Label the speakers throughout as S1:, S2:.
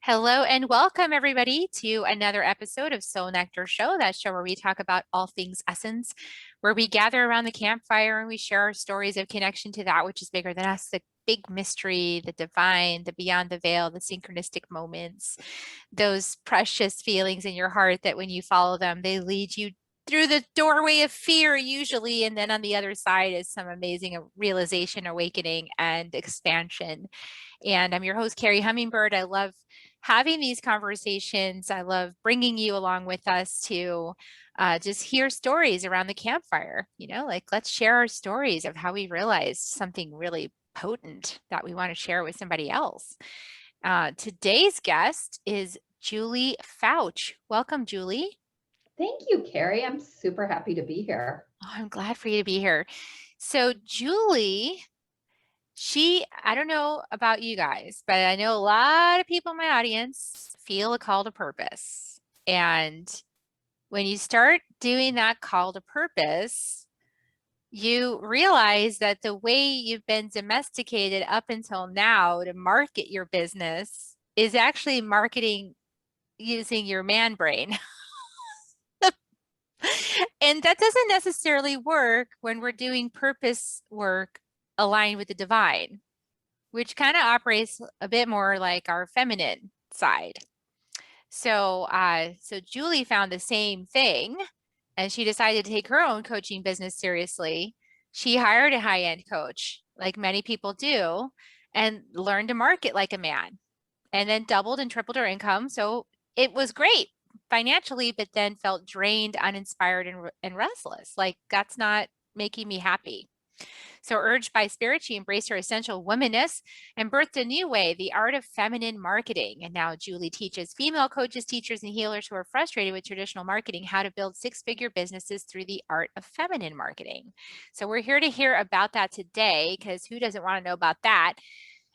S1: Hello and welcome everybody to another episode of Soul Nectar Show, that show where we talk about all things essence, where we gather around the campfire and we share our stories of connection to that which is bigger than us, the big mystery, the divine, the beyond the veil, the synchronistic moments, those precious feelings in your heart that when you follow them, they lead you through the doorway of fear usually, and then on the other side is some amazing realization, awakening, and expansion. And I'm your host, Carrie Hummingbird. I love having these conversations. I love bringing you along with us to just hear stories around the campfire. Like let's share our stories of how we realized something really potent that we want to share with somebody else. Today's guest is Julie Fouch. Welcome, Julie.
S2: Thank you, Carrie. I'm super happy to be here.
S1: Oh, I'm glad for you to be here. So, Julie, I don't know about you guys, but I know a lot of people in my audience feel a call to purpose. And when you start doing that call to purpose, you realize that the way you've been domesticated up until now to market your business is actually marketing using your man brain. And that doesn't necessarily work when we're doing purpose work aligned with the divine, which kind of operates a bit more like our feminine side. So Julie found the same thing and she decided to take her own coaching business seriously. She hired a high-end coach, like many people do, and learned to market like a man, and then doubled and tripled her income. So it was great financially, but then felt drained, uninspired, and restless. Like that's not making me happy. So, urged by spirit, she embraced her essential womanness and birthed a new way, the art of feminine marketing. And now Julie teaches female coaches, teachers, and healers who are frustrated with traditional marketing how to build six-figure businesses through the art of feminine marketing. So, we're here to hear about that today because who doesn't want to know about that?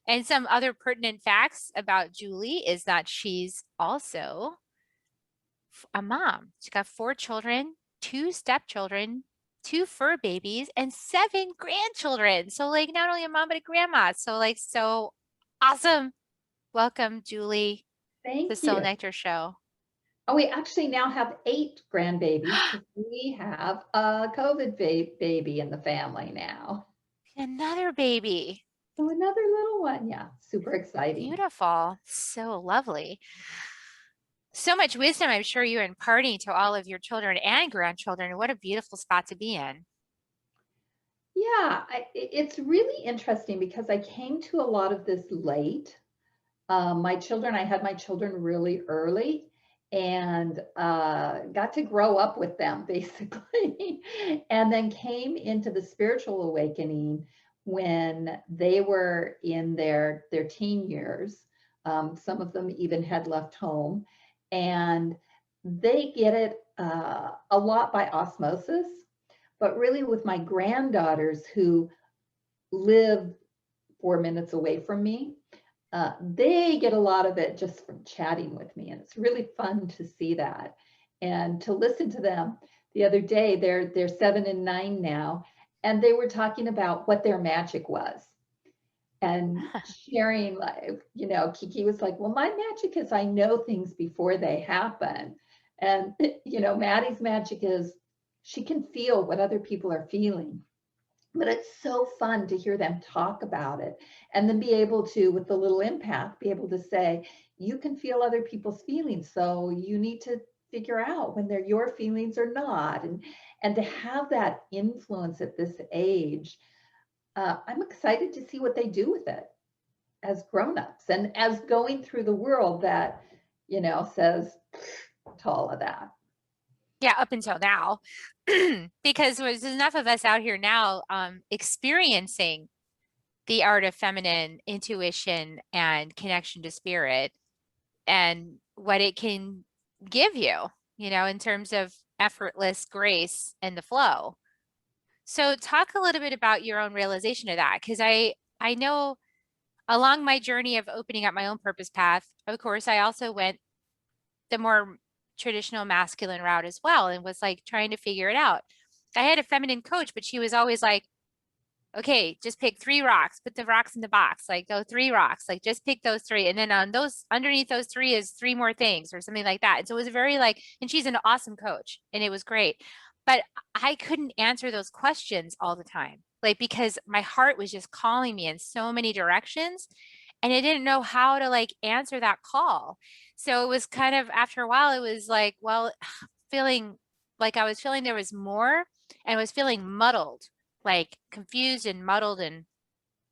S1: And some other pertinent facts about Julie is that she's also a mom. She's got 4 children, 2 stepchildren, 2 fur babies, and 7 grandchildren. So, like, not only a mom, but a grandma. So, like, so awesome. Welcome, Julie, to the
S2: Thank
S1: Soul
S2: you.
S1: Nectar Show.
S2: Oh, we actually now have 8 grandbabies because we have a COVID baby in the family now.
S1: Another baby.
S2: So another little one. Yeah, super exciting.
S1: Beautiful. So lovely. So much wisdom, I'm sure you're imparting to all of your children and grandchildren. What a beautiful spot to be in.
S2: Yeah, it's really interesting because I came to a lot of this late. I had my children really early and got to grow up with them basically, and then came into the spiritual awakening when they were in their teen years. Some of them even had left home, and they get it a lot by osmosis. But really, with my granddaughters who live 4 minutes away from me, they get a lot of it just from chatting with me, and it's really fun to see that and to listen to them. The other day, they're 7 and 9 now, and they were talking about what their magic was and sharing, like, Kiki was like, well, my magic is I know things before they happen. And Maddie's magic is she can feel what other people are feeling, but it's so fun to hear them talk about it and then be able to, with the little empath, be able to say, you can feel other people's feelings. So you need to figure out when they're your feelings or not. And to have that influence at this age, I'm excited to see what they do with it as grown-ups and as going through the world that, says to all of that.
S1: Yeah, up until now, because there's enough of us out here now experiencing the art of feminine intuition and connection to spirit and what it can give you, in terms of effortless grace and the flow. So talk a little bit about your own realization of that, because I know along my journey of opening up my own purpose path, of course, I also went the more traditional masculine route as well and was like trying to figure it out. I had a feminine coach, but she was always like, okay, just pick 3 rocks, put the rocks in the box, like go 3 rocks, like just pick those 3. And then on those, underneath those 3 is 3 more things or something like that. And so it was very like, and she's an awesome coach and it was great. But I couldn't answer those questions all the time, like because my heart was just calling me in so many directions and I didn't know how to like answer that call. So it was kind of after a while, it was like, well, feeling like I was feeling there was more and I was feeling muddled, like confused and muddled. And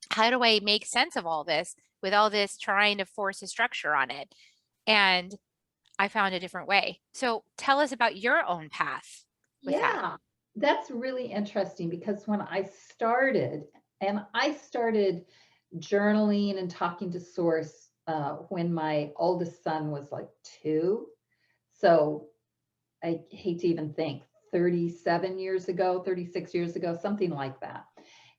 S1: how do I make sense of all this with all this trying to force a structure on it? And I found a different way. So tell us about your own path with that.
S2: Yeah, that's really interesting because when I started, and I started journaling and talking to source when my oldest son was like 2. So I hate to even think 37 years ago, 36 years ago, something like that.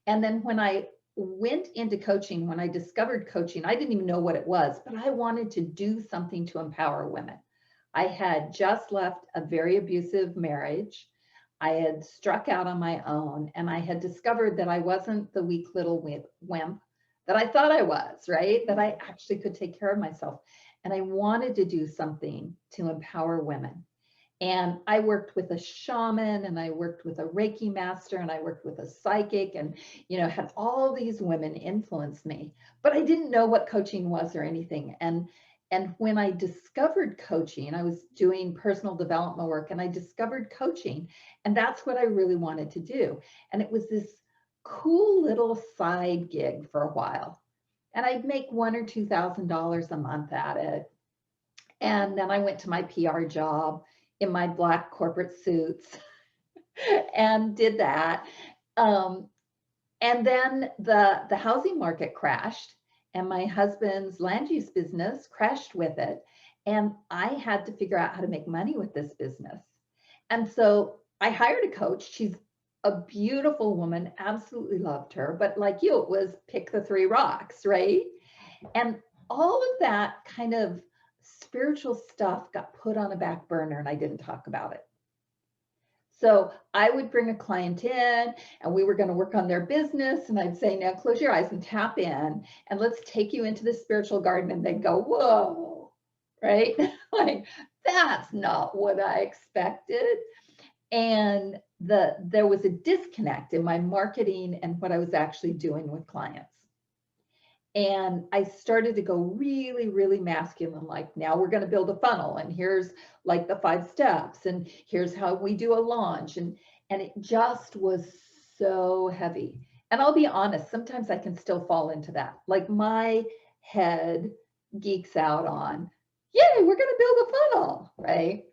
S2: And then when I went into coaching, when I discovered coaching, I didn't even know what it was, but I wanted to do something to empower women. I had just left a very abusive marriage. I had struck out on my own, and I had discovered that I wasn't the weak little wimp that I thought I was, right? That I actually could take care of myself. And I wanted to do something to empower women. And I worked with a shaman and I worked with a Reiki master and I worked with a psychic and, had all these women influence me, but I didn't know what coaching was or anything. And when I discovered coaching, I was doing personal development work and I discovered coaching, and that's what I really wanted to do. And it was this cool little side gig for a while. And I'd make $1,000 or $2,000 a month at it. And then I went to my PR job in my black corporate suits and did that. Um, and then the housing market crashed, and my husband's land use business crashed with it. And I had to figure out how to make money with this business. And so I hired a coach. She's a beautiful woman, absolutely loved her. But like you, it was pick the 3 rocks, right? And all of that kind of spiritual stuff got put on a back burner and I didn't talk about it. So I would bring a client in and we were going to work on their business. And I'd say, now close your eyes and tap in and let's take you into the spiritual garden. And they'd go, whoa, right? Like, that's not what I expected. And there was a disconnect in my marketing and what I was actually doing with clients. And I started to go really, really masculine, like, now we're going to build a funnel and here's like the 5 steps and here's how we do a launch. And it just was so heavy. And I'll be honest, sometimes I can still fall into that. Like my head geeks out on, yay, we're going to build a funnel, right?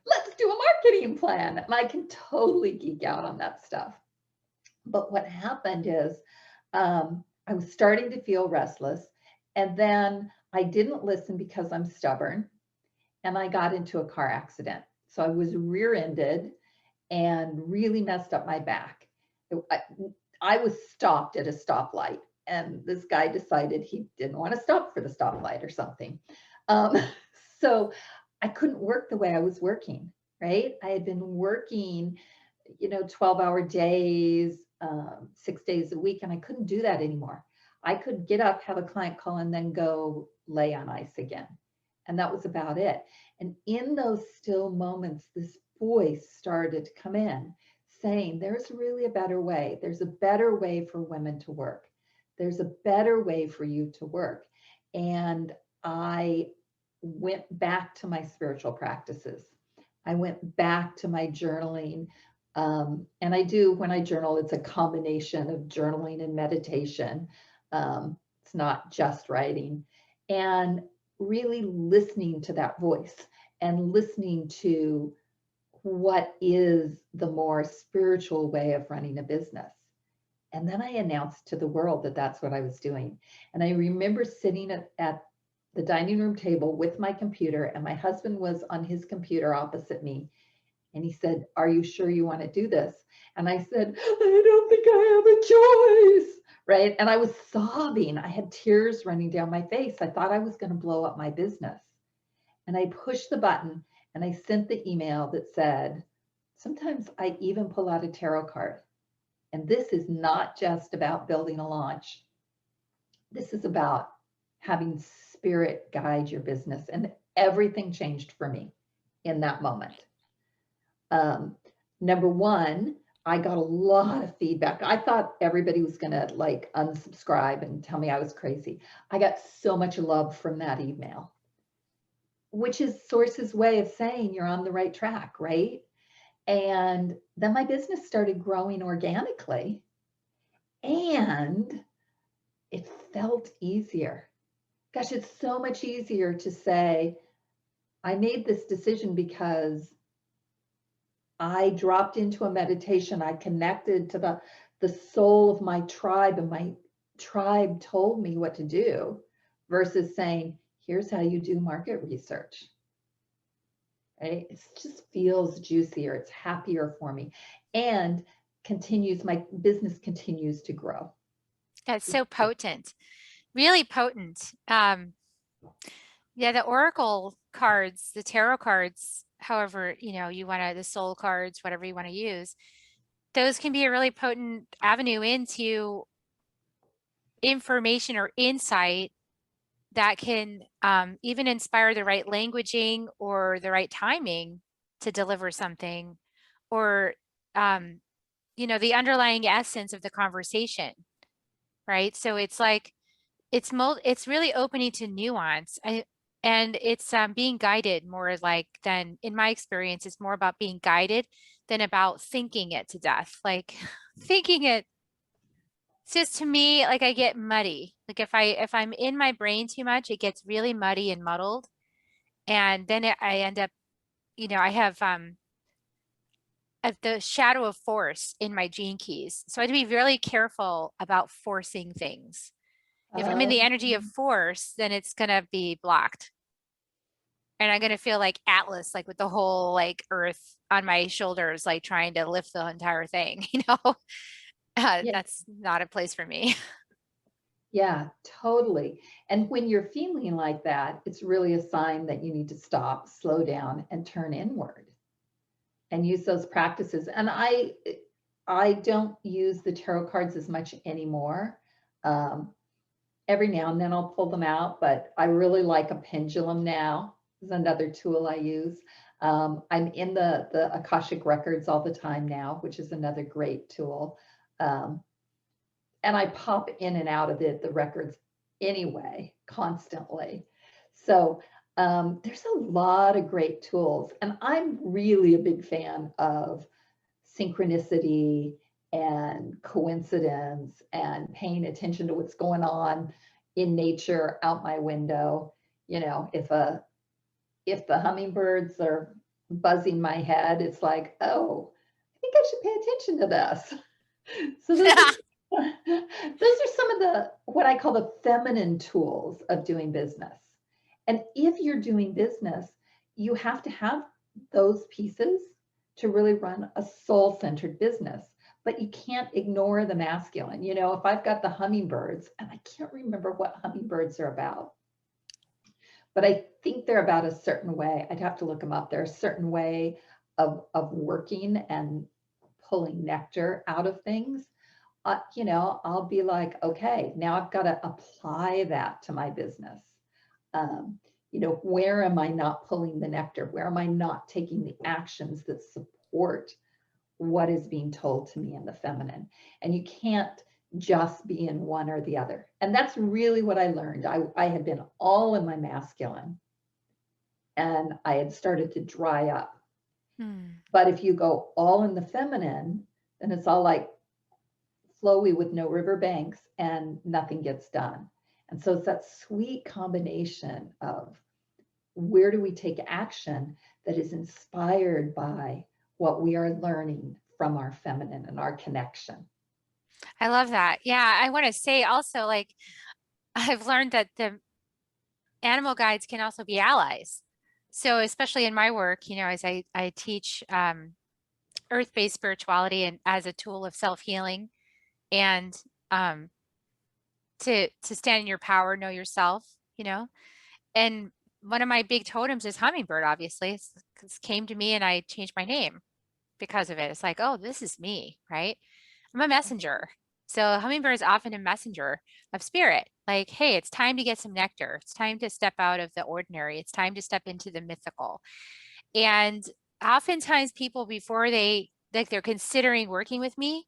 S2: Let's do a marketing plan. And I can totally geek out on that stuff. But what happened is, I was starting to feel restless. And then I didn't listen because I'm stubborn. And I got into a car accident. So I was rear-ended and really messed up my back. I was stopped at a stoplight. And this guy decided he didn't want to stop for the stoplight or something. Um, so I couldn't work the way I was working, right? I had been working, 12-hour days, 6 days a week, and I couldn't do that anymore. I could get up, have a client call, and then go lay on ice again. And that was about it. And in those still moments, this voice started to come in saying, there's really a better way. There's a better way for women to work. There's a better way for you to work. And I went back to my spiritual practices. I went back to my journaling. And I do, when I journal, it's a combination of journaling and meditation. It's not just writing. And really listening to that voice and listening to what is the more spiritual way of running a business. And then I announced to the world that that's what I was doing. And I remember sitting at the dining room table with my computer, and my husband was on his computer opposite me. And he said, are you sure you want to do this? And I said, I don't think I have a choice, right? And I was sobbing. I had tears running down my face. I thought I was going to blow up my business. And I pushed the button and I sent the email that said, sometimes I even pull out a tarot card. And this is not just about building a launch. This is about having spirit guide your business. And everything changed for me in that moment. Number one, I got a lot of feedback. I thought everybody was going to like unsubscribe and tell me I was crazy. I got so much love from that email, which is Source's way of saying you're on the right track, right? And then my business started growing organically and it felt easier. Gosh, it's so much easier to say, I made this decision because I dropped into a meditation. I connected to the soul of my tribe, and my tribe told me what to do versus saying, here's how you do market research. Right? It just feels juicier. It's happier for me and my business continues to grow.
S1: That's so potent, really potent. Yeah, the Oracle cards, the tarot cards, however, you want to, the soul cards, whatever you want to use, those can be a really potent avenue into information or insight that can even inspire the right languaging or the right timing to deliver something, or the underlying essence of the conversation, right? So it's like it's really opening to nuance. And it's being guided more, like, than, in my experience, it's more about being guided than about thinking it to death. Like thinking it, it's just, to me, like, I get muddy. Like if I'm in my brain too much, it gets really muddy and muddled. And then I end up, I have the shadow of force in my gene keys. So I have to be really careful about forcing things. If I'm in the energy of force, then it's gonna be blocked. And I'm gonna feel like Atlas, like with the whole like earth on my shoulders, like trying to lift the entire thing,
S2: Yeah,
S1: That's not a place for me.
S2: yeah, totally. And when you're feeling like that, it's really a sign that you need to stop, slow down, and turn inward and use those practices. And I don't use the tarot cards as much anymore. Um, every now and then I'll pull them out, but I really like a pendulum now. Is another tool I use. I'm in the Akashic records all the time now, which is another great tool. Um, and I pop in and out of the records anyway, constantly. So there's a lot of great tools, and I'm really a big fan of synchronicity and coincidence and paying attention to what's going on in nature out my window. If the hummingbirds are buzzing my head, it's like, oh, I think I should pay attention to this. So those are some of the what I call the feminine tools of doing business. And if you're doing business, you have to have those pieces to really run a soul-centered business. But you can't ignore the masculine. If I've got the hummingbirds, and I can't remember what hummingbirds are about, but I think they're about a certain way. I'd have to look them up. They're a certain way of working and pulling nectar out of things. I'll be like, okay, now I've got to apply that to my business. Where am I not pulling the nectar? Where am I not taking the actions that support what is being told to me in the feminine? And you can't just be in one or the other. And that's really what I learned. I had been all in my masculine and I had started to dry up. But if you go all in the feminine, then it's all like flowy with no river banks and nothing gets done. And so it's that sweet combination of where do we take action that is inspired by what we are learning from our feminine and our connection.
S1: I love that. Yeah, I want to say also, like, I've learned that the animal guides can also be allies. So especially in my work, as I teach earth-based spirituality and as a tool of self-healing, and to stand in your power, know yourself, and one of my big totems is hummingbird. Obviously, it came to me and I changed my name because of it. It's like, oh, this is me, right? I'm a messenger. So a hummingbird is often a messenger of spirit. Like, hey, it's time to get some nectar. It's time to step out of the ordinary. It's time to step into the mythical. And oftentimes people before they like they're considering working with me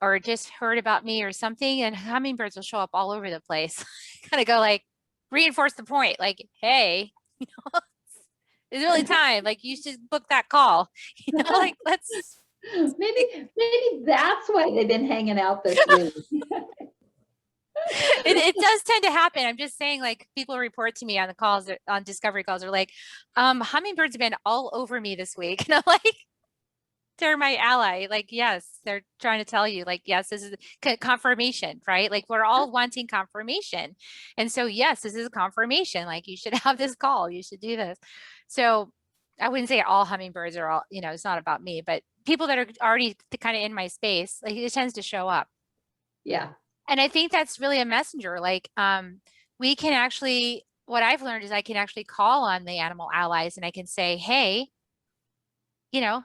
S1: or just heard about me or something, and hummingbirds will show up all over the place. Kind of go like reinforce the point, like, hey, it's really time. Like you should book that call. Like let's
S2: Maybe that's why they've been hanging out this week.
S1: it does tend to happen. I'm just saying, like, people report to me on the calls on discovery calls are like, hummingbirds have been all over me this week. And I'm like, they're my ally. Like, yes, they're trying to tell you, like, yes, this is confirmation, right? Like, we're all wanting confirmation. And so, yes, this is confirmation. Like, you should have this call, you should do this. So, I wouldn't say all hummingbirds are all, it's not about me, but people that are already kind of in my space, like, it tends to show up.
S2: Yeah.
S1: And I think that's really a messenger. Like, we can actually, what I've learned is I can actually call on the animal allies and I can say, hey, you know,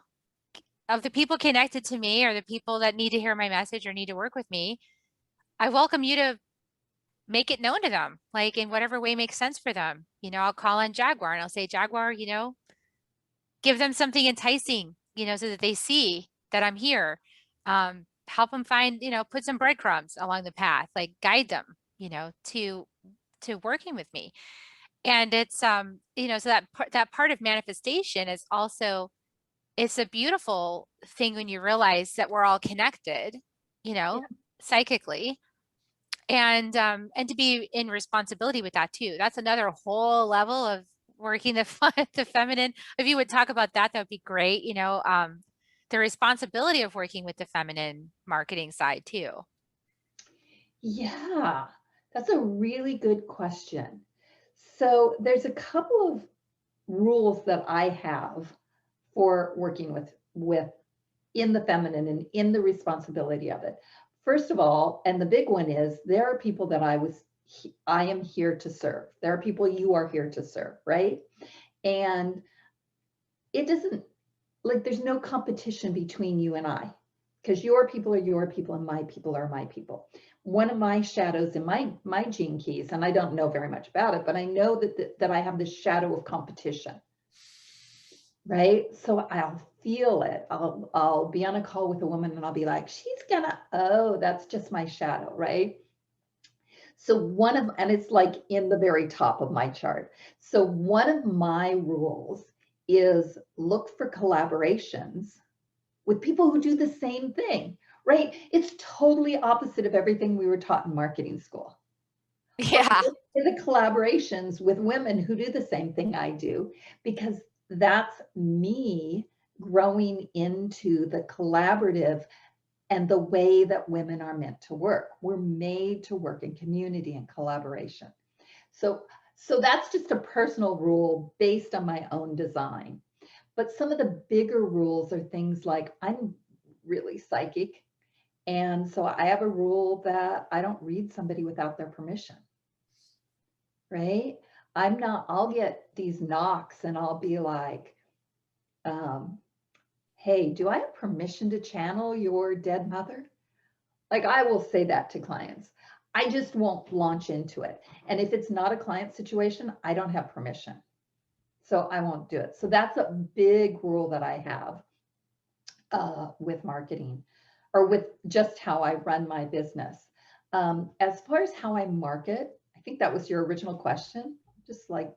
S1: of the people connected to me or the people that need to hear my message or need to work with me, I welcome you to make it known to them, like in whatever way makes sense for them. I'll call on Jaguar and I'll say, Jaguar, give them something enticing, so that they see that I'm here. Help them find, put some breadcrumbs along the path, like guide them, to working with me. And it's, so that part of manifestation is also, it's a beautiful thing when you realize that we're all connected,
S2: Yeah.
S1: psychically, and to be in responsibility with that too. That's another whole level of working the feminine. If you would talk about that, that would be great. The responsibility of working with the feminine marketing side too.
S2: Yeah, that's a really good question. So there's a couple of rules that I have for working with in the feminine and in the responsibility of it. First of all, and the big one is there are people that I am here to serve. There are people you are here to serve, right? And it doesn't, like, there's no competition between you and I, because your people are your people and my people are my people. One of my shadows in my gene keys, and I don't know very much about it, but I know that I have this shadow of competition, right? So I'll feel it. I'll be on a call with a woman and I'll be like, oh, that's just my shadow, right? So and it's like in the very top of my chart. So one of my rules is look for collaborations with people who do the same thing, right? It's totally opposite of everything we were taught in marketing school.
S1: Yeah.
S2: The collaborations with women who do the same thing I do, because that's me growing into the collaborative and the way that women are meant to work. We're made to work in community and collaboration. So that's just a personal rule based on my own design. But some of the bigger rules are things like I'm really psychic. And so I have a rule that I don't read somebody without their permission, right? I'll get these knocks and I'll be like, hey, do I have permission to channel your dead mother? Like, I will say that to clients. I just won't launch into it. And if it's not a client situation, I don't have permission. So I won't do it. So that's a big rule that I have with marketing, or with just how I run my business. As far as how I market, I think that was your original question. Just like,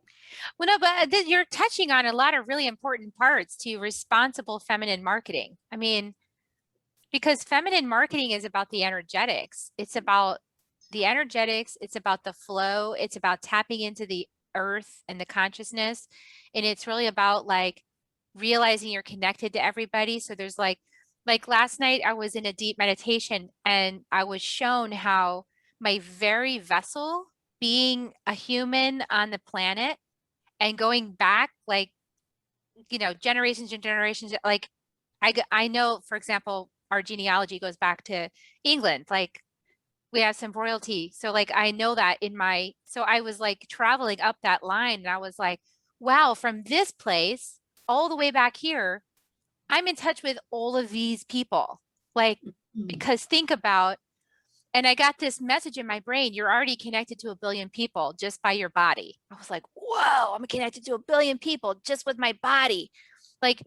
S1: Well, no, but you're touching on a lot of really important parts to responsible feminine marketing. I mean, because feminine marketing is about the energetics. It's about the energetics. It's about the flow. It's about tapping into the earth and the consciousness. And it's really about like realizing you're connected to everybody. So there's like last night I was in a deep meditation and I was shown how my very vessel, being a human on the planet and going back like, generations and generations, like I know, for example, our genealogy goes back to England. Like we have some royalty. So like I know that so I was like traveling up that line and I was like, wow, from this place all the way back here, I'm in touch with all of these people. Like Because think about, and I got this message in my brain, you're already connected to 1 billion people just by your body. I was like, whoa, I'm connected to 1 billion people just with my body. Like,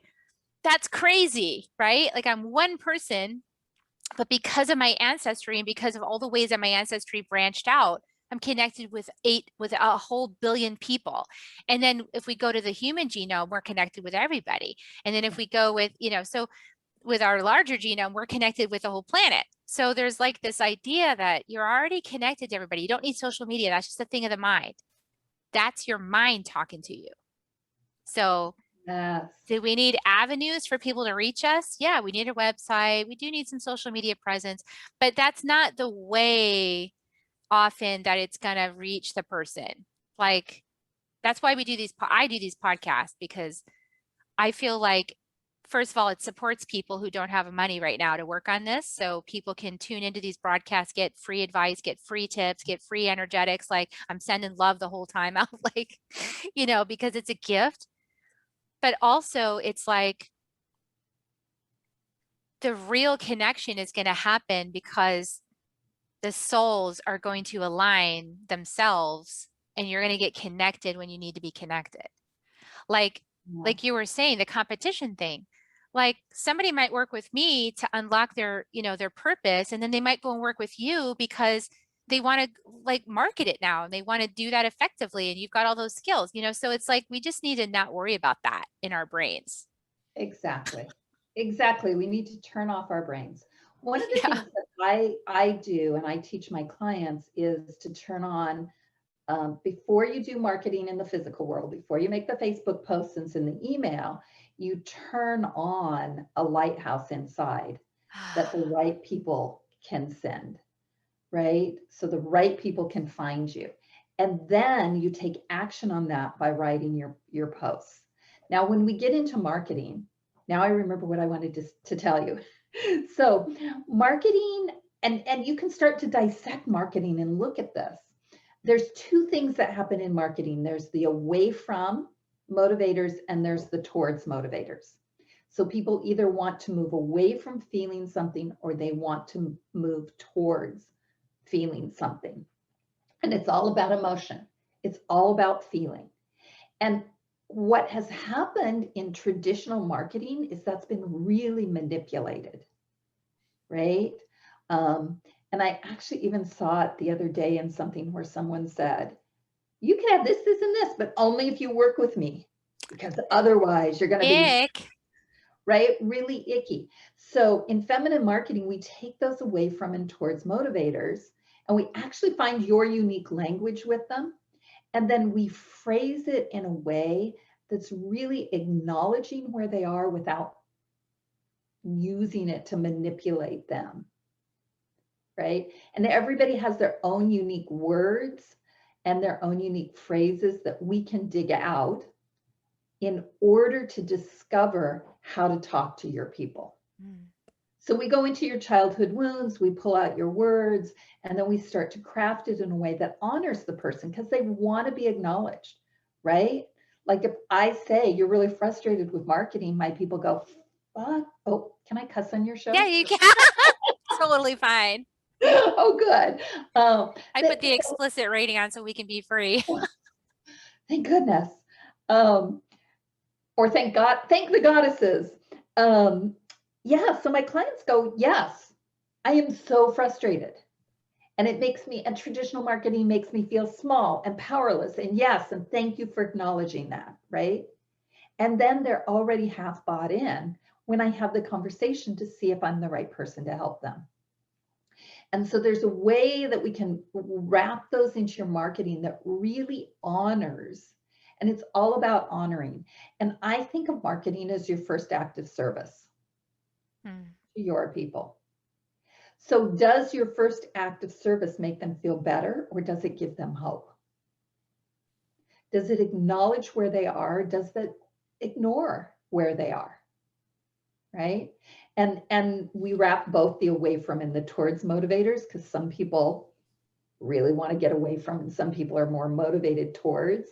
S1: that's crazy, right? Like, I'm one person, but because of my ancestry and because of all the ways that my ancestry branched out, I'm connected with a whole billion people. And then if we go to the human genome, we're connected with everybody. And then if we go with, so with our larger genome, we're connected with the whole planet. So there's like this idea that you're already connected to everybody. You don't need social media. That's just a thing of the mind. That's your mind talking to you. So
S2: Yes.
S1: do we need avenues for people to reach us? Yeah, we need a website. We do need some social media presence, but that's not the way often that it's going to reach the person. Like, that's why I do these podcasts, because I feel like, first of all, it supports people who don't have money right now to work on this. So people can tune into these broadcasts, get free advice, get free tips, get free energetics. Like, I'm sending love the whole time out, like, because it's a gift. But also it's like the real connection is going to happen because the souls are going to align themselves, and you're going to get connected when you need to be connected. Like you were saying, the competition thing, like somebody might work with me to unlock their, their purpose. And then they might go and work with you because they want to like market it now and they want to do that effectively. And you've got all those skills, so it's like, we just need to not worry about that in our brains.
S2: Exactly. Exactly. We need to turn off our brains. One of the
S1: Yeah.
S2: things that I do and I teach my clients is to turn on, before you do marketing in the physical world, before you make the Facebook posts and send the email, you turn on a lighthouse inside that the right people can send, right? So the right people can find you. And then you take action on that by writing your posts. Now, when we get into marketing, now I remember what I wanted to tell you. So marketing, and you can start to dissect marketing and look at this. There's two things that happen in marketing. There's the away from motivators and there's the towards motivators. So people either want to move away from feeling something or they want to move towards feeling something. And it's all about emotion. It's all about feeling. And what has happened in traditional marketing is that's been really manipulated, right? And I actually even saw it the other day in something where someone said, you can have this, this, and this, but only if you work with me, because otherwise you're going to be,
S1: Ick.
S2: right? Really icky. So in feminine marketing, we take those away from and towards motivators, and we actually find your unique language with them. And then we phrase it in a way that's really acknowledging where they are without using it to manipulate them, right? And everybody has their own unique words and their own unique phrases that we can dig out in order to discover how to talk to your people. So we go into your childhood wounds, we pull out your words, and then we start to craft it in a way that honors the person because they want to be acknowledged, right? Like if I say you're really frustrated with marketing, my people go, fuck. Oh, can I cuss on your show?
S1: Yeah, you can. Totally fine.
S2: Oh, good.
S1: I put the explicit rating on so we can be free.
S2: Thank goodness. Or thank God, thank the goddesses. Yeah, so my clients go, yes, I am so frustrated. And it makes me, and traditional marketing makes me feel small and powerless. And yes, and thank you for acknowledging that, right? And then they're already half bought in when I have the conversation to see if I'm the right person to help them. And so there's a way that we can wrap those into your marketing that really honors, and it's all about honoring. And I think of marketing as your first act of service to your people. So does your first act of service make them feel better, or does it give them hope? Does it acknowledge where they are? Does it ignore where they are? Right? And we wrap both the away from and the towards motivators, because some people really want to get away from and some people are more motivated towards,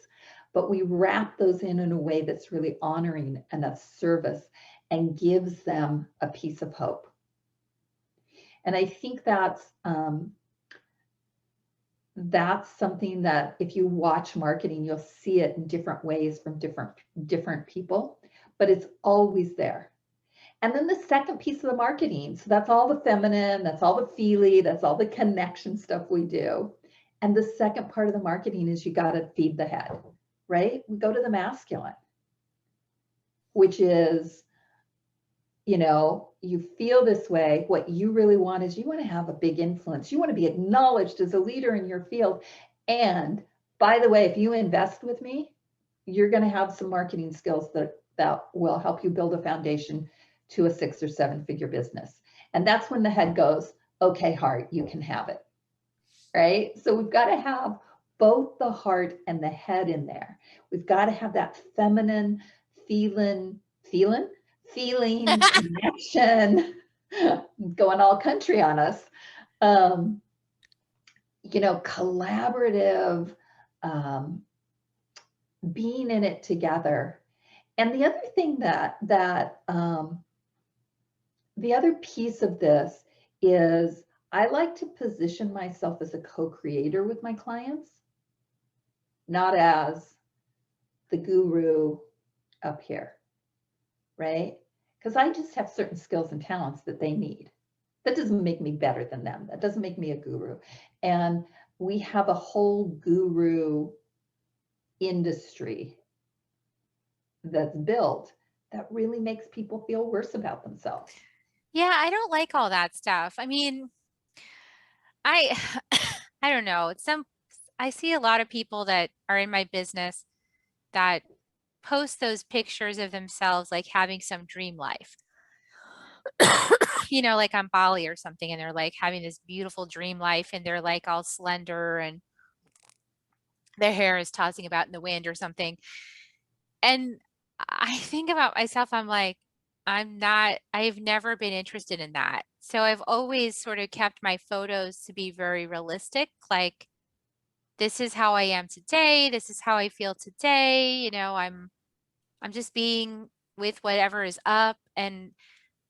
S2: but we wrap those in a way that's really honoring and of service and gives them a piece of hope. And I think that's something that if you watch marketing, you'll see it in different ways from different people, but it's always there. And then the second piece of the marketing, so that's all the feminine, that's all the feely, that's all the connection stuff we do. And the second part of the marketing is you got to feed the head, right? We go to the masculine, which is, you feel this way. What you really want is you want to have a big influence. You want to be acknowledged as a leader in your field. And by the way, if you invest with me, you're going to have some marketing skills that will help you build a foundation to a 6 or 7 figure business. And that's when the head goes, okay, heart, you can have it. Right? So we've got to have both the heart and the head in there. We've got to have that feminine feeling connection going all country on us. Collaborative, being in it together. And the other thing the other piece of this is I like to position myself as a co-creator with my clients, not as the guru up here, right? Because I just have certain skills and talents that they need. That doesn't make me better than them. That doesn't make me a guru. And we have a whole guru industry that's built that really makes people feel worse about themselves.
S1: Yeah, I don't like all that stuff. I mean, I I don't know. I see a lot of people that are in my business that post those pictures of themselves like having some dream life. Like on Bali or something, and they're like having this beautiful dream life and they're like all slender and their hair is tossing about in the wind or something. And I think about myself, I'm like, I've never been interested in that. So I've always sort of kept my photos to be very realistic. Like, this is how I am today. This is how I feel today. I'm just being with whatever is up. And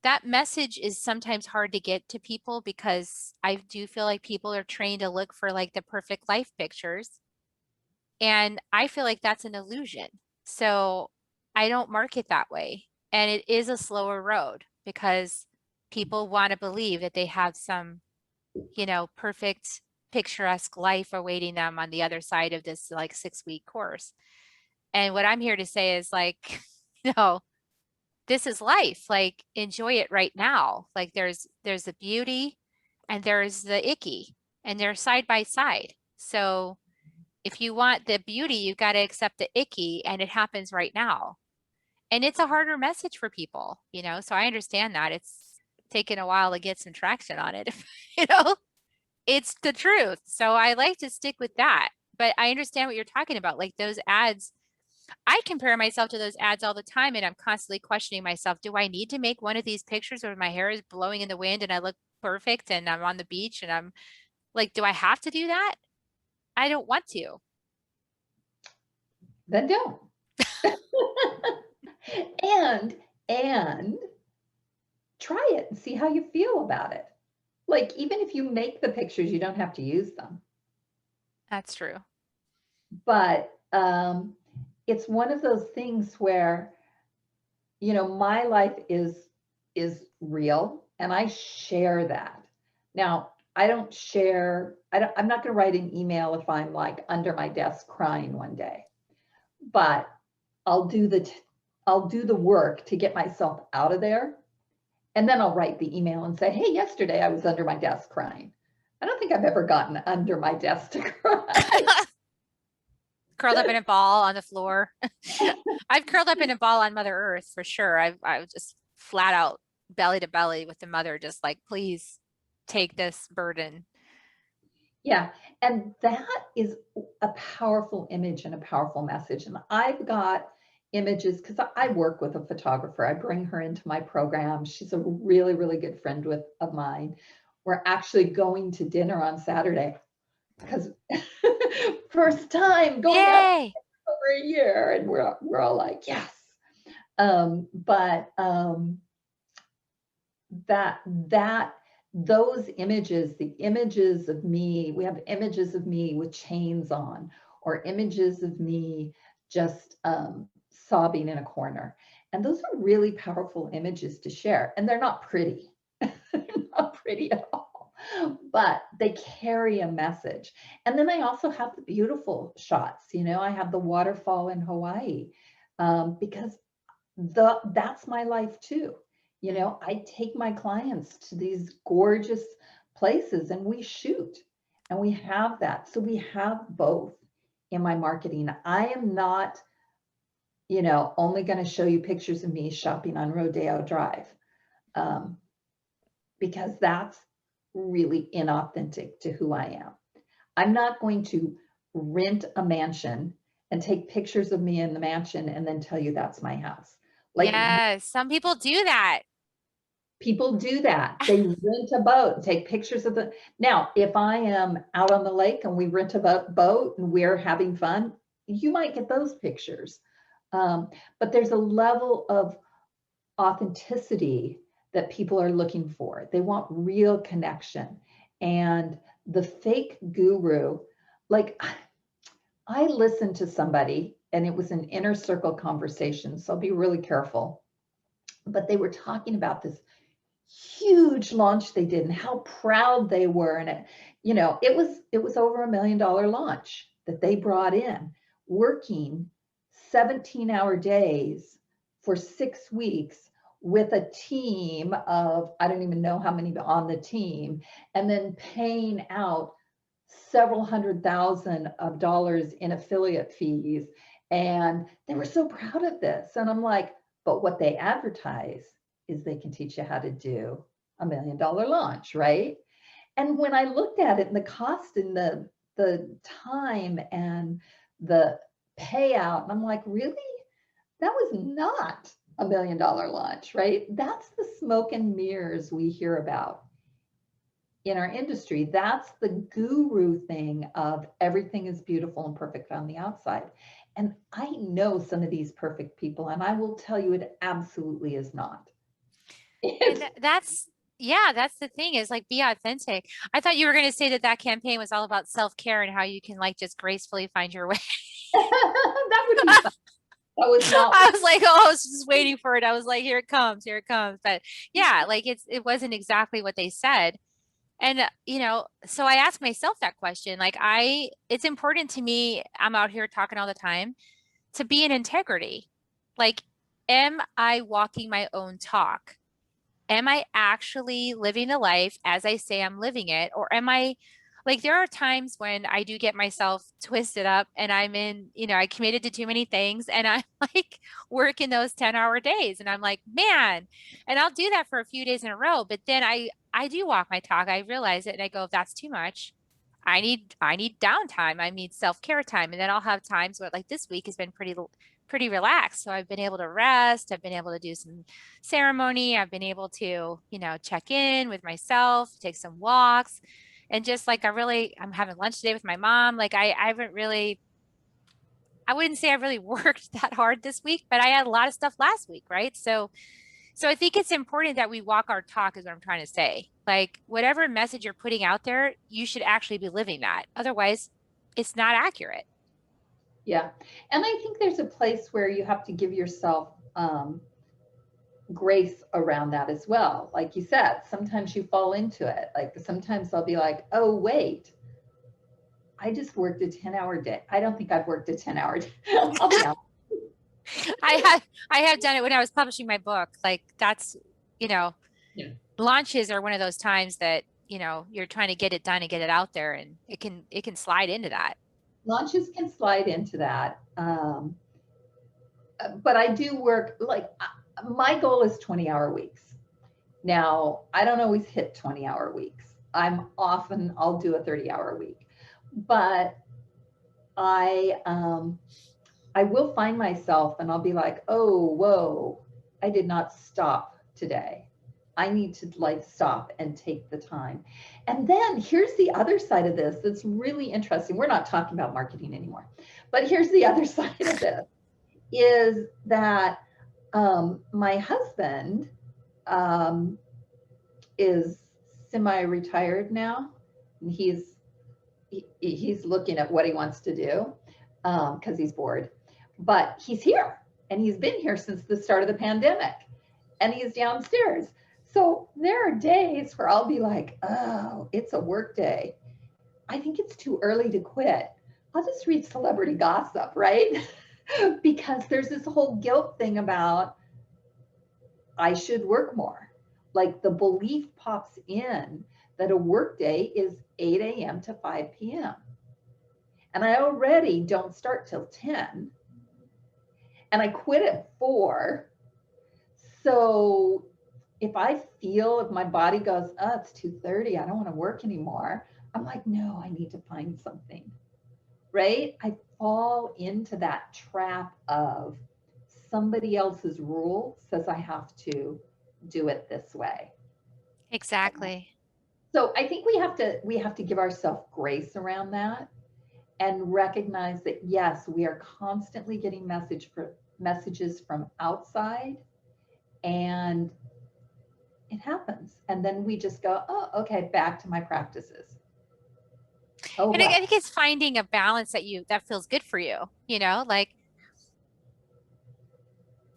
S1: that message is sometimes hard to get to people because I do feel like people are trained to look for like the perfect life pictures. And I feel like that's an illusion. So I don't market that way. And it is a slower road because people want to believe that they have some, perfect picturesque life awaiting them on the other side of this like 6-week course. And what I'm here to say is like, no, this is life. Like, enjoy it right now. Like there's the beauty and there's the icky, and they're side by side. So if you want the beauty, you've got to accept the icky, and it happens right now. And it's a harder message for people, so I understand that it's taken a while to get some traction on it. you know, it's the truth. So I like to stick with that. But I understand what you're talking about. Like those ads, I compare myself to those ads all the time, and I'm constantly questioning myself. Do I need to make one of these pictures where my hair is blowing in the wind and I look perfect and I'm on the beach and I'm like, do I have to do that? I don't want to.
S2: Then don't. and try it and see how you feel about it. Like, even if you make the pictures, you don't have to use them.
S1: That's true.
S2: But it's one of those things where, my life is real, and I share that. Now, I don't share, I'm not going to write an email if I'm like under my desk crying one day, but I'll do the work to get myself out of there. And then I'll write the email and say, hey, yesterday I was under my desk crying. I don't think I've ever gotten under my desk to cry.
S1: Curled up in a ball on the floor. I've curled up in a ball on Mother Earth for sure. I was just flat out belly to belly with the mother, just like, please take this burden.
S2: Yeah. And that is a powerful image and a powerful message. And I've got images because I work with a photographer. I bring her into my program. She's a really, really good friend of mine. We're actually going to dinner on Saturday because first time going out
S1: Yay!
S2: over a year, and we're all like, yes. But that those images, the images of me, we have images of me with chains on, or images of me just sobbing in a corner. And those are really powerful images to share. And they're not pretty. They're not pretty at all, but they carry a message. And then I also have the beautiful shots. You know, I have the waterfall in Hawaii because that's my life too. You know, I take my clients to these gorgeous places and we shoot, and we have that. So we have both in my marketing. I am not, you know, only going to show you pictures of me shopping on Rodeo Drive, because that's really inauthentic to who I am. I'm not going to rent a mansion and take pictures of me in the mansion and then tell you that's my house. Like,
S1: Yes, some people do that.
S2: people do that. They rent a boat and take pictures of the. Now, if I am out on the lake and we rent a boat and we're having fun, you might get those pictures. But there's a level of authenticity that people are looking for. They want real connection. And the fake guru, like, I listened to somebody and it was an inner circle conversation, so I'll be really careful. But they were talking about this huge launch they did and how proud they were. And it, you know, it was over $1 million launch that they brought in, working 17-hour days for 6 weeks with a team of, I don't even know how many on the team, and then paying out several $100,000 in affiliate fees. And they were so proud of this. And I'm like, but what they advertise is they can teach you how to do $1 million launch, right? And when I looked at it and the cost and the time and the payout, and I'm like, really? That was not $1 million launch, right? That's the smoke and mirrors we hear about in our industry. That's the guru thing of everything is beautiful and perfect on the outside. And I know some of these perfect people, and I will tell you it absolutely is not.
S1: And yeah, that's the thing is like be authentic. I thought you were going to say that that campaign was all about self-care and how you can like just gracefully find your way.
S2: That would be fun. That was not.
S1: I was like, oh, I was just waiting for it. I was like, here it comes, here it comes. But yeah, like it wasn't exactly what they said. And you know, so I asked myself that question. Like it's important to me, I'm out here talking all the time, to be in integrity. Like, am I walking my own talk? Am I actually living the life as I say I'm living it? Or am I like, there are times when I do get myself twisted up and I'm in, you know, I committed to too many things and I'm like working those 10-hour days and I'm like, man, and I'll do that for a few days in a row. But then I do walk my talk. I realize it and I go, if that's too much, I need downtime. I need self-care time. And then I'll have times where like this week has been pretty relaxed. So I've been able to rest. I've been able to do some ceremony. I've been able to, you know, check in with myself, take some walks. And just like I'm having lunch today with my mom. Like I haven't really, I wouldn't say I really worked that hard this week, but I had a lot of stuff last week, right? So I think it's important that we walk our talk is what I'm trying to say. Like whatever message you're putting out there, you should actually be living that. Otherwise, it's not accurate.
S2: Yeah. And I think there's a place where you have to give yourself grace around that as well. Like you said, sometimes you fall into it. Like sometimes I'll be like, oh, wait, I just worked a 10-hour day. I don't think I've worked a 10-hour day. I'll be honest.
S1: I have done it when I was publishing my book. Like that's, you know,
S2: Yeah.
S1: launches are one of those times that, you know, you're trying to get it done and get it out there and it can slide into that.
S2: Launches can slide into that. But I do work like my goal is 20-hour weeks. Now, I don't always hit 20-hour weeks. I'll do a 30-hour week, but I will find myself and I'll be like, oh, whoa, I did not stop today. I need to like stop and take the time. And then here's the other side of this that's really interesting. We're not talking about marketing anymore, but here's the other side of this is that my husband is semi-retired now, and he's looking at what he wants to do because he's bored. But he's here, and he's been here since the start of the pandemic, and he's downstairs. So there are days where I'll be like, oh, it's a work day. I think it's too early to quit. I'll just read celebrity gossip, right? Because there's this whole guilt thing about I should work more. Like the belief pops in that a work day is 8 a.m. to 5 p.m. And I already don't start till 10. And I quit at 4. So if my body goes, oh, it's 2:30, I don't want to work anymore, I'm like, no, I need to find something, right? I fall into that trap of somebody else's rule says I have to do it this way.
S1: Exactly.
S2: So I think we have to give ourselves grace around that and recognize that yes, we are constantly getting messages from outside, and it happens. And then we just go, oh, okay, back to my practices. Oh,
S1: And I
S2: well.
S1: think it's finding a balance that feels good for you, like,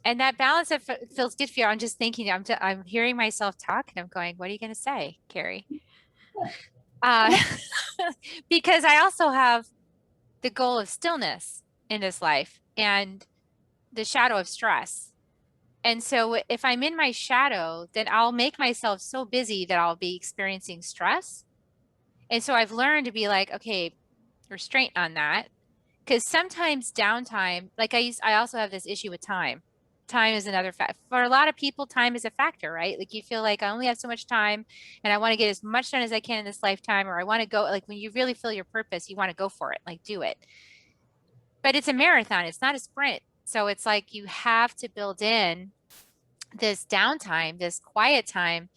S1: and that balance that feels good for you. I'm just thinking, I'm hearing myself talk and I'm going, what are you going to say, Carrie? Uh, because I also have the goal of stillness in this life and the shadow of stress. And so if I'm in my shadow, then I'll make myself so busy that I'll be experiencing stress. And so I've learned to be like, okay, restraint on that. Because sometimes downtime, like I also have this issue with time. Time is another fact. For a lot of people, time is a factor, right? Like you feel like I only have so much time and I want to get as much done as I can in this lifetime, or I want to go, like when you really feel your purpose, you want to go for it, like do it. But it's a marathon, it's not a sprint. So it's like you have to build in this downtime, this quiet time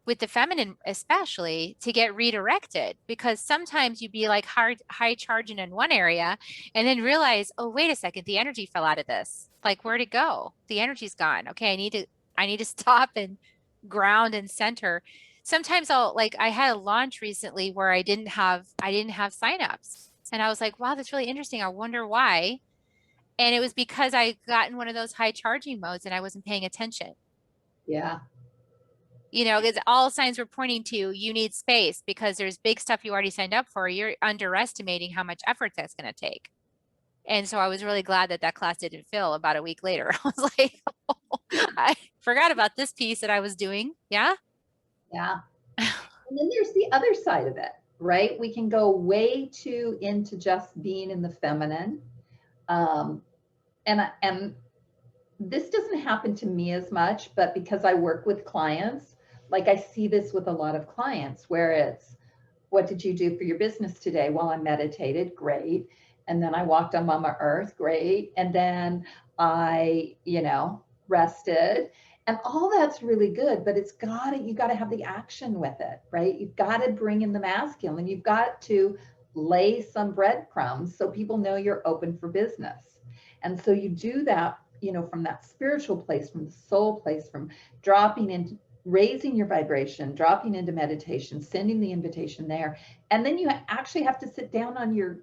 S1: with the feminine, especially to get redirected, because sometimes you'd be like high charging in one area and then realize, oh, wait a second, the energy fell out of this. Like, where'd it go? The energy's gone. Okay. I need to stop and ground and center. Sometimes I had a launch recently where I didn't have signups. And I was like, wow, that's really interesting. I wonder why. And it was because I got in one of those high charging modes and I wasn't paying attention.
S2: Yeah.
S1: Because all signs were pointing to you need space because there's big stuff you already signed up for. You're underestimating how much effort that's going to take. And so I was really glad that class didn't fill about a week later. I was like, oh, I forgot about this piece that I was doing. Yeah.
S2: Yeah. And then there's the other side of it, right? We can go way too into just being in the feminine. And this doesn't happen to me as much, but because I work with clients, like I see this with a lot of clients where it's, what did you do for your business today? Well, I meditated, great. And then I walked on Mama Earth, great. And then I, rested. And all that's really good, but you got to have the action with it, right? You've got to bring in the masculine. You've got to lay some breadcrumbs so people know you're open for business. And so you do that, from that spiritual place, from the soul place, from dropping into raising your vibration, dropping into meditation, sending the invitation there. And then you actually have to sit down on your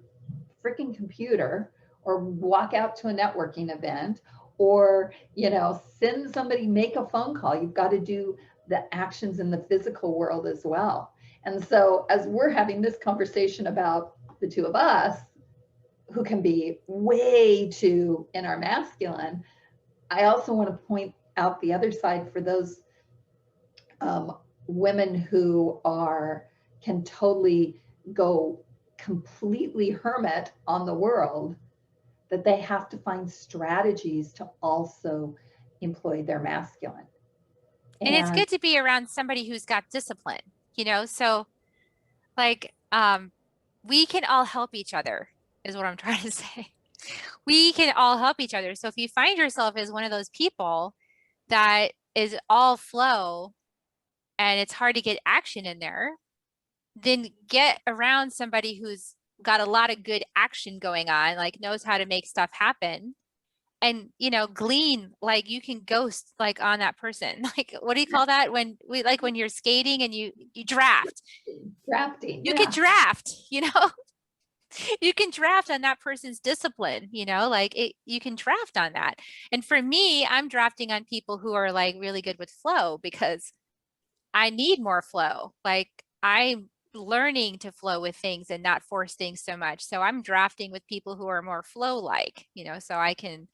S2: freaking computer or walk out to a networking event or, send somebody, make a phone call. You've got to do the actions in the physical world as well. And so as we're having this conversation about the two of us, who can be way too in our masculine, I also want to point out the other side for those women who can totally go completely hermit on the world, that they have to find strategies to also employ their masculine.
S1: And it's good to be around somebody who's got discipline, so like, we can all help each other is what I'm trying to say. We can all help each other. So if you find yourself as one of those people that is all flow and it's hard to get action in there, then get around somebody who's got a lot of good action going on, like knows how to make stuff happen. and glean, like you can ghost like on that person. Like, what do you call that when when you're skating and you draft?
S2: Drafting,
S1: You can
S2: yeah.
S1: draft, you can draft on that person's discipline, like you can draft on that. And for me, I'm drafting on people who are like really good with flow because I need more flow. Like I'm learning to flow with things and not force things so much. So I'm drafting with people who are more flow like, so I can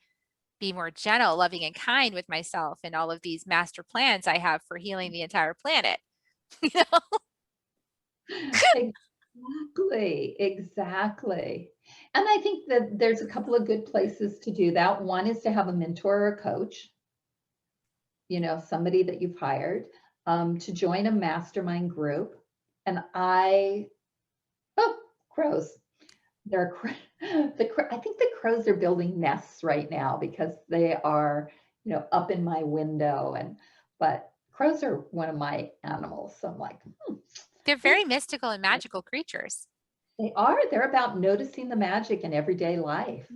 S1: be more gentle, loving, and kind with myself and all of these master plans I have for healing the entire planet. You know?
S2: Exactly, exactly. And I think that there's a couple of good places to do that. One is to have a mentor or a coach, somebody that you've hired, to join a mastermind group. And oh, crows. There are I think the crows are building nests right now because they are, up in my window. But crows are one of my animals. So I'm like,
S1: They're very mystical and magical creatures.
S2: they are. They're about noticing the magic in everyday life.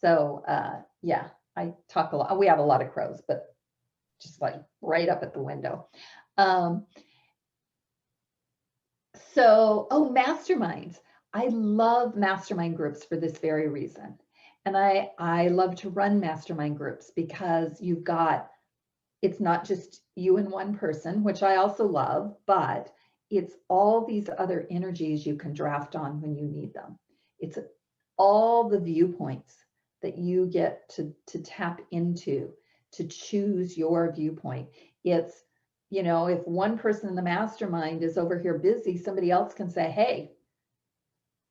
S2: So yeah, I talk a lot. We have a lot of crows, but just like right up at the window. Um, oh, masterminds. I love mastermind groups for this very reason. And I love to run mastermind groups because it's not just you and one person, which I also love, but it's all these other energies you can draft on when you need them. It's all the viewpoints that you get to tap into to choose your viewpoint. It's, if one person in the mastermind is over here busy, somebody else can say, hey,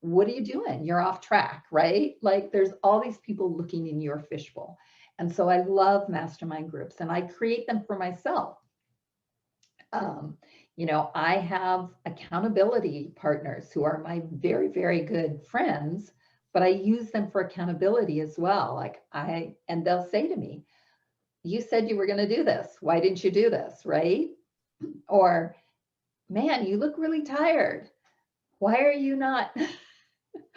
S2: what are you doing? You're off track, right? Like there's all these people looking in your fishbowl. And so I love mastermind groups and I create them for myself. I have accountability partners who are my very, very good friends, but I use them for accountability as well. And they'll say to me, you said you were going to do this. Why didn't you do this? Right? Or, man, you look really tired. Why are you not?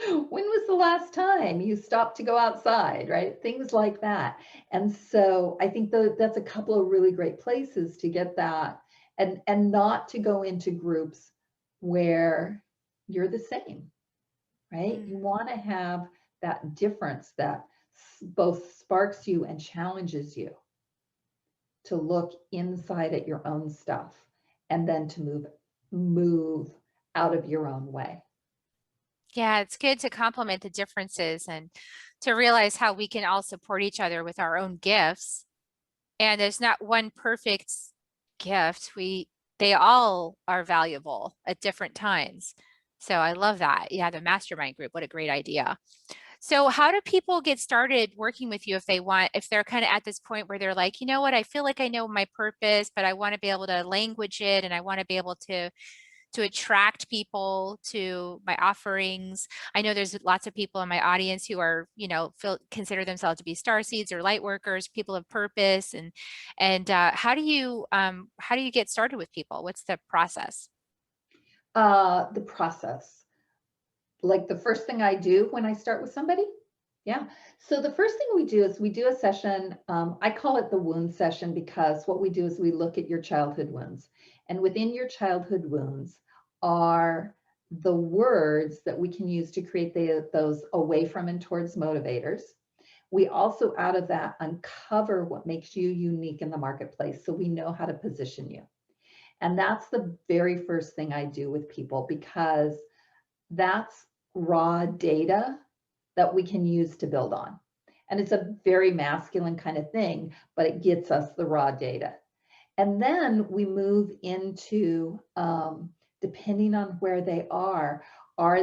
S2: When was the last time you stopped to go outside, right? Things like that. And so I think that's a couple of really great places to get that and not to go into groups where you're the same, right? You want to have that difference that both sparks you and challenges you to look inside at your own stuff and then to move out of your own way.
S1: Yeah, it's good to complement the differences and to realize how we can all support each other with our own gifts. And there's not one perfect gift. They all are valuable at different times. So I love that. Yeah, the mastermind group, what a great idea. So how do people get started working with you if they're kind of at this point where they're like, you know what, I feel like I know my purpose, but I want to be able to language it and I want to be able to attract people to my offerings. I know there's lots of people in my audience who are, consider themselves to be star seeds or light workers, people of purpose. And how do you get started with people? What's the process?
S2: The process, like the first thing I do when I start with somebody. Yeah. So the first thing we do is we do a session. I call it the wound session because what we do is we look at your childhood wounds. And within your childhood wounds are the words that we can use to create those away from and towards motivators. We also, out of that, uncover what makes you unique in the marketplace so we know how to position you. And that's the very first thing I do with people because that's raw data that we can use to build on. And it's a very masculine kind of thing, but it gets us the raw data. And then we move into, depending on where they are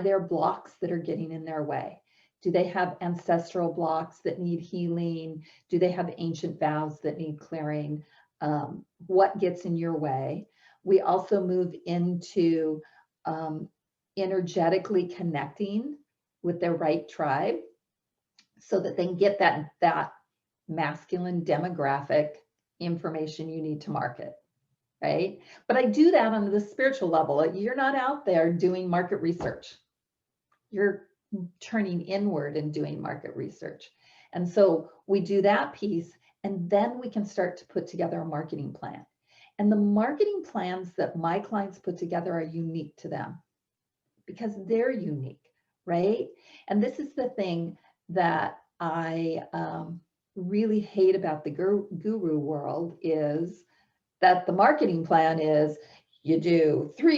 S2: there blocks that are getting in their way? Do they have ancestral blocks that need healing? Do they have ancient vows that need clearing? What gets in your way? We also move into energetically connecting with their right tribe so that they can get that masculine demographic information you need to market, right? But I do that on the spiritual level. You're not out there doing market research. You're turning inward and doing market research. And so we do that piece, and then we can start to put together a marketing plan. And the marketing plans that my clients put together are unique to them because they're unique, right? And this is the thing that I really hate about the guru world, is that the marketing plan is you do 5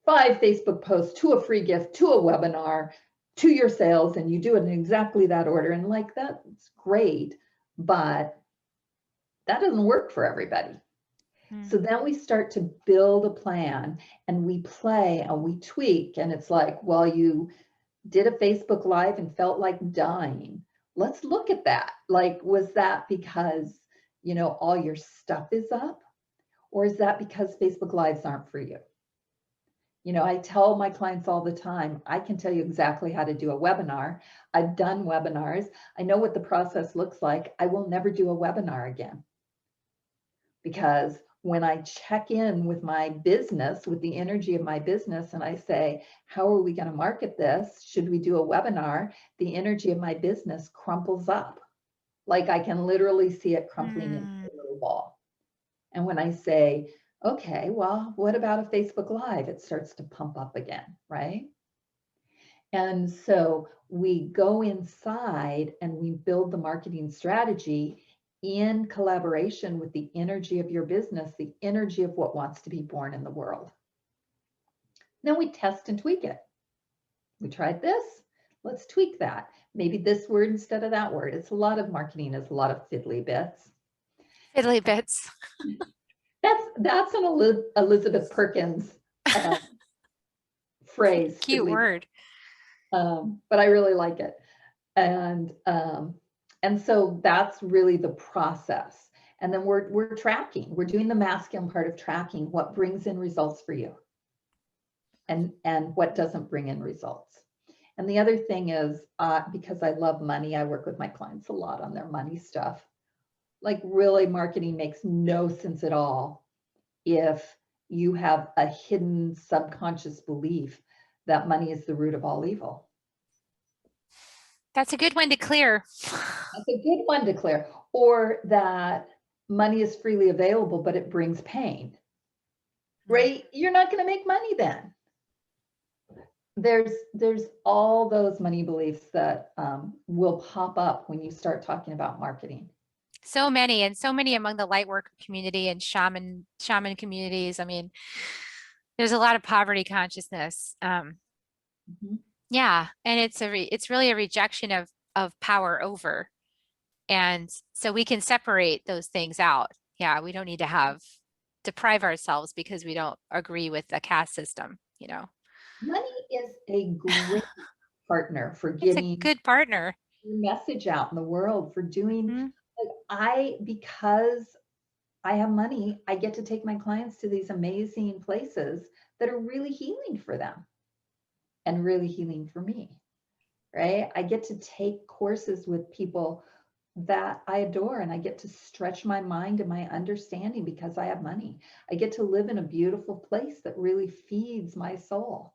S2: Facebook posts to a free gift, to a webinar, to your sales, and you do it in exactly that order. And like, that's great, but that doesn't work for everybody. So then we start to build a plan, and we play and we tweak. And it's like, well, you did a Facebook Live and felt like dying. Let's look at that. Like, was that because, all your stuff is up? Or is that because Facebook Lives aren't for you? I tell my clients all the time, I can tell you exactly how to do a webinar. I've done webinars. I know what the process looks like. I will never do a webinar again. Because when I check in with my business, with the energy of my business, and I say, how are we going to market this? Should we do a webinar? The energy of my business crumples up. Like, I can literally see it crumpling into a little ball. And when I say, okay, well, what about a Facebook Live? It starts to pump up again, right? And so we go inside and we build the marketing strategy in collaboration with the energy of your business, the energy of what wants to be born in the world. Then we test and tweak it. We tried this, let's tweak that. Maybe this word instead of that word. It's a lot of marketing, is a lot of fiddly bits.
S1: Fiddly bits.
S2: That's an Elizabeth Perkins phrase.
S1: Cute word.
S2: But I really like it. And so that's really the process. And then we're tracking. We're doing the masculine part of tracking what brings in results for you and what doesn't bring in results. And the other thing is, because I love money, I work with my clients a lot on their money stuff. Like, really, marketing makes no sense at all if you have a hidden subconscious belief that money is the root of all evil.
S1: That's a good one to clear.
S2: That's a good one to clear. Or that money is freely available, but it brings pain, right? You're not going to make money then. There's all those money beliefs that will pop up when you start talking about marketing.
S1: So many among the light worker community and shaman communities. I mean, there's a lot of poverty consciousness. Yeah, and it's really a rejection of power over. And so we can separate those things out. Yeah, we don't need to deprive ourselves because we don't agree with the caste system,
S2: Money is a great partner for
S1: It's
S2: getting
S1: a good partner.
S2: your message out in the world, for doing,
S1: Mm-hmm.
S2: because I have money, I get to take my clients to these amazing places that are really healing for them and really healing for me, right? I get to take courses with people that I adore, and I get to stretch my mind and my understanding because I have money. I get to live in a beautiful place that really feeds my soul.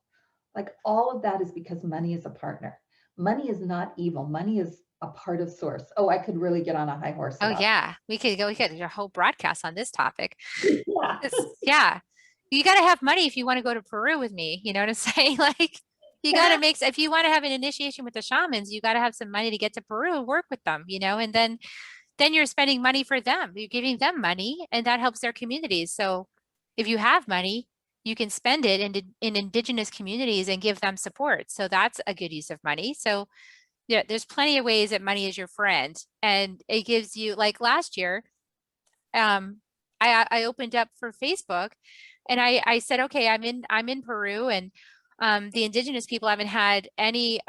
S2: Like, all of that is because money is a partner. Money is not evil. Money is a part of source. Oh, I could really get on a high horse
S1: Oh
S2: about
S1: yeah, we could do a whole broadcast on this topic.
S2: it. Yeah.
S1: Yeah, you got to have money if you want to go to Peru with me. You know what I'm saying? Like, you got to if you want to have an initiation with the shamans, you got to have some money to get to Peru and work with them, and then you're spending money for them. You're giving them money, and that helps their communities. So if you have money, you can spend it in indigenous communities and give them support. So that's a good use of money. So yeah, there's plenty of ways that money is your friend, and it gives you, like last year, I opened up for Facebook, and I said, okay, I'm in Peru, and the indigenous people haven't had any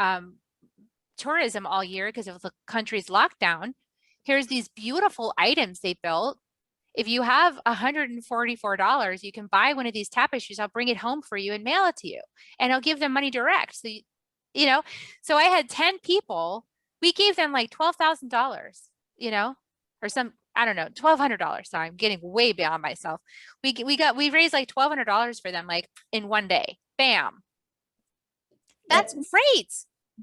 S1: tourism all year because of the country's lockdown. Here's these beautiful items they built. If you have $144, you can buy one of these tapestries. I'll bring it home for you and mail it to you, and I'll give them money direct. So so I had 10 people. We gave them like $12,000, or I don't know, $1,200. Sorry, I'm getting way beyond myself. We raised like $1,200 for them, like in one day. Bam. That's great.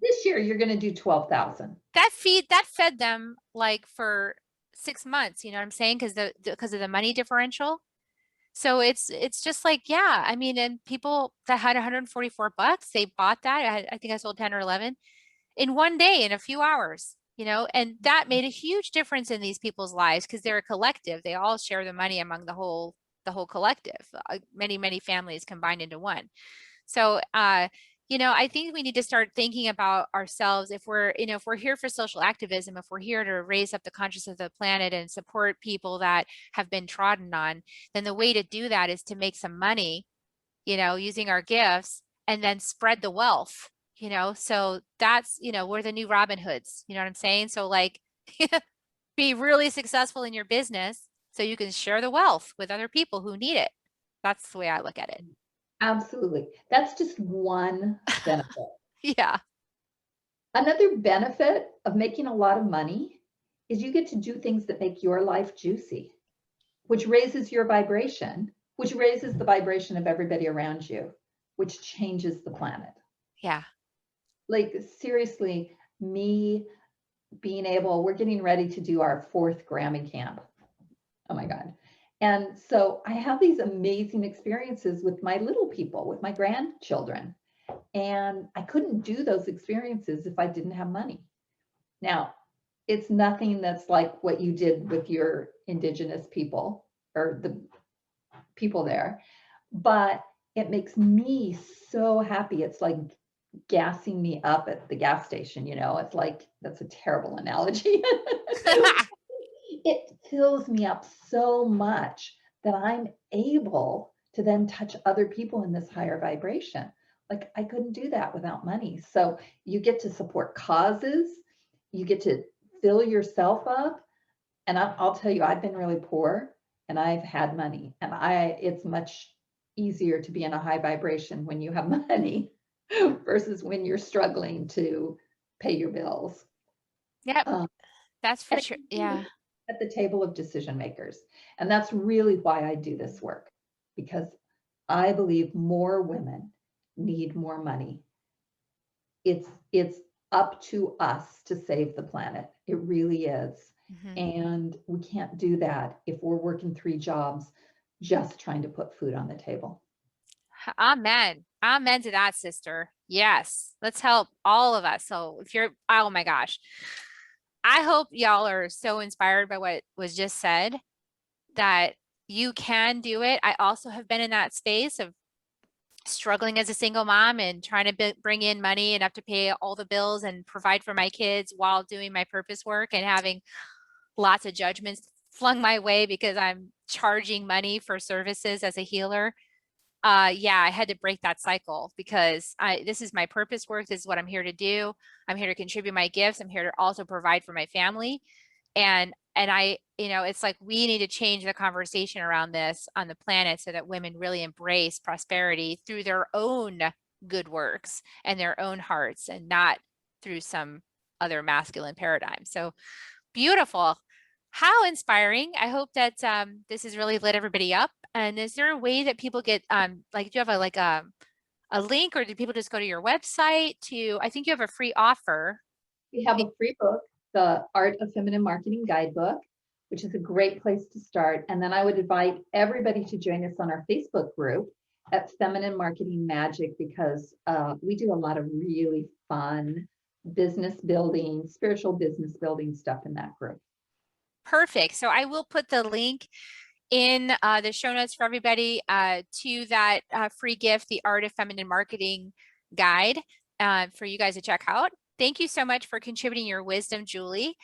S2: This year you're going to do 12,000.
S1: That fed them like for 6 months, you know what I'm saying? Because of the money differential. So it's just like, yeah, I mean, and people that had $144, they bought that. I think I sold 10 or 11 in one day, in a few hours, you know, and that made a huge difference in these people's lives because they're a collective. They all share the money among the whole collective, many families combined into one. So, I think we need to start thinking about ourselves if we're here for social activism, if we're here to raise up the consciousness of the planet and support people that have been trodden on, then the way to do that is to make some money, using our gifts and then spread the wealth, so that's, we're the new Robin Hoods, you know what I'm saying? So like, be really successful in your business so you can share the wealth with other people who need it. That's the way I look at it.
S2: Absolutely. That's just one benefit.
S1: Yeah.
S2: Another benefit of making a lot of money is you get to do things that make your life juicy, which raises your vibration, which raises the vibration of everybody around you, which changes the planet.
S1: Yeah.
S2: Like seriously, me being able, we're getting ready to do our 4th Grammy camp. Oh my God. And so I have these amazing experiences with my little people, with my grandchildren. And I couldn't do those experiences if I didn't have money. Now, it's nothing that's like what you did with your indigenous people or the people there, but it makes me so happy. It's like gassing me up at the gas station, it's like, that's a terrible analogy. It fills me up so much that I'm able to then touch other people in this higher vibration. Like I couldn't do that without money. So you get to support causes, you get to fill yourself up. And I'll tell you, I've been really poor and I've had money, and it's much easier to be in a high vibration when you have money versus when you're struggling to pay your bills.
S1: Yep.
S2: Um,
S1: That's for
S2: and
S1: sure. Yeah.
S2: at the table of decision makers. And that's really why I do this work, because I believe more women need more money. It's up to us to save the planet. It really is.
S1: Mhm.
S2: And we can't do that if we're working 3 jobs just trying to put food on the table.
S1: Amen. Amen to that, sister. Yes. Let's help all of us. So oh my gosh, I hope y'all are so inspired by what was just said that you can do it. I also have been in that space of struggling as a single mom and trying to bring in money enough to pay all the bills and provide for my kids while doing my purpose work and having lots of judgments flung my way because I'm charging money for services as a healer. Yeah, I had to break that cycle because this is my purpose work. This is what I'm here to do. I'm here to contribute my gifts. I'm here to also provide for my family. And I, it's like we need to change the conversation around this on the planet so that women really embrace prosperity through their own good works and their own hearts and not through some other masculine paradigm. So beautiful. How inspiring. I hope that this has really lit everybody up. And is there a way that people get like, do you have a link, or do people just go to your website I think you have a free offer.
S2: We have a free book, The Art of Feminine Marketing Guidebook, which is a great place to start. And then I would invite everybody to join us on our Facebook group at Feminine Marketing Magic, because we do a lot of really fun business building, spiritual business building stuff in that group.
S1: Perfect. So I will put the link in the show notes for everybody to that free gift, The Art of Feminine Marketing Guide, for you guys to check out. Thank you so much for contributing your wisdom, Julie.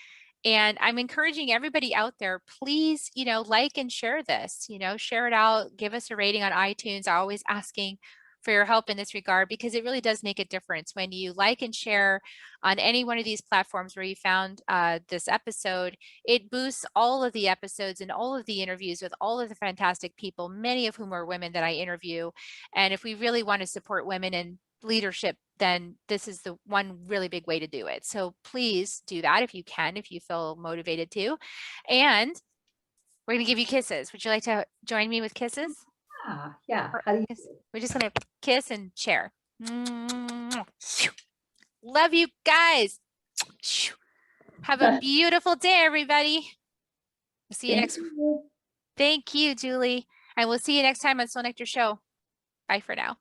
S1: And I'm encouraging everybody out there, please, like and share this, share it out, give us a rating on iTunes. I'm always asking for your help in this regard, because it really does make a difference when you like and share on any one of these platforms where you found this episode. It boosts all of the episodes and all of the interviews with all of the fantastic people, many of whom are women that I interview. And if we really want to support women in leadership, then this is the one really big way to do it. So please do that if you can, if you feel motivated to. And we're going to give you kisses. Would you like to join me with kisses?
S2: Yeah. How do you?
S1: We're just going to kiss and share. Love you guys. Have a beautiful day, everybody. See you next.
S2: You.
S1: Thank you, Julie. And we'll see you next time on Soul Nectar Show. Bye for now.